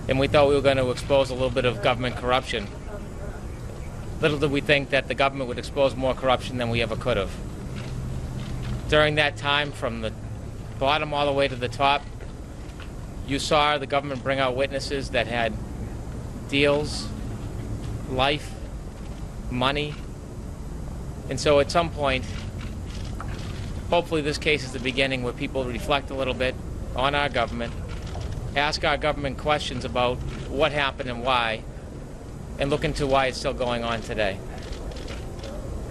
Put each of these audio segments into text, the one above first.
and we thought we were going to expose a little bit of government corruption. Little did we think that the government would expose more corruption than we ever could have. During that time, from the bottom all the way to the top, you saw the government bring out witnesses that had deals, life, money. And so at some point, hopefully this case is the beginning where people reflect a little bit on our government, ask our government questions about what happened and why, and look into why it's still going on today.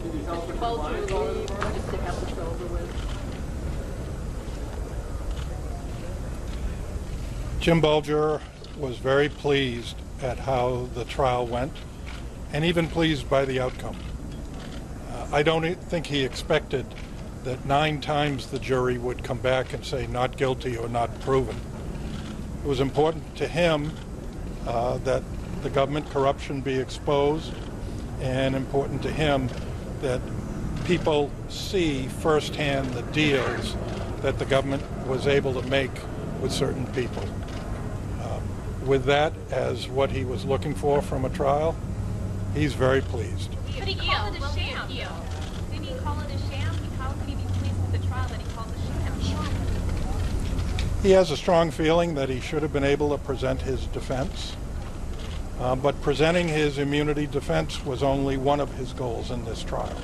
Mr. Bulger, just to have this over with. Jim Bulger was very pleased at how the trial went, and even pleased by the outcome. I don't think he expected that 9 times the jury would come back and say not guilty or not proven. It was important to him that the government corruption be exposed, and important to him that people see firsthand the deals that the government was able to make with certain people. With that as what he was looking for from a trial, he's very pleased. But he called it a sham. Didn't he call it a sham? How could he be pleased with the trial that he called a sham? He has a strong feeling that he should have been able to present his defense, but presenting his immunity defense was only one of his goals in this trial.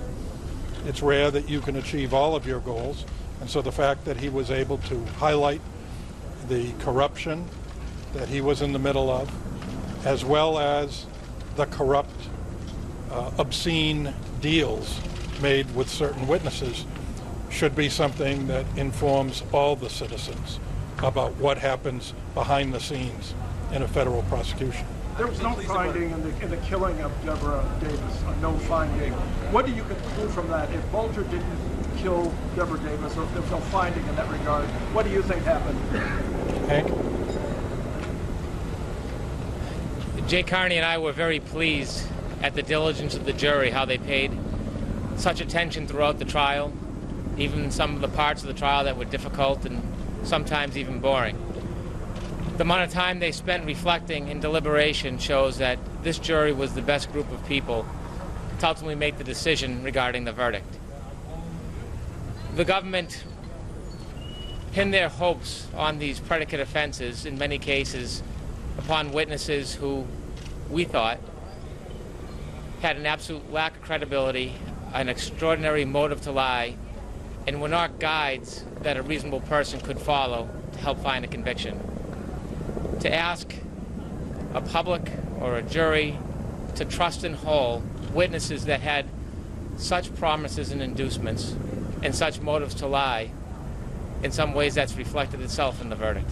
It's rare that you can achieve all of your goals, and so the fact that he was able to highlight the corruption that he was in the middle of, as well as the corrupt, obscene deals made with certain witnesses, should be something that informs all the citizens about what happens behind the scenes in a federal prosecution. There was no finding in the killing of Deborah Davis, no finding. What do you conclude from that? If Bulger didn't kill Deborah Davis, or if there was no finding in that regard, what do you think happened? Hank? Jay Carney and I were very pleased at the diligence of the jury, how they paid such attention throughout the trial, even some of the parts of the trial that were difficult and sometimes even boring. The amount of time they spent reflecting in deliberation shows that this jury was the best group of people to ultimately make the decision regarding the verdict. The government pinned their hopes on these predicate offenses, in many cases, upon witnesses who we thought had an absolute lack of credibility, an extraordinary motive to lie, and were not guides that a reasonable person could follow to help find a conviction. To ask a public or a jury to trust in whole witnesses that had such promises and inducements and such motives to lie, in some ways that's reflected itself in the verdict.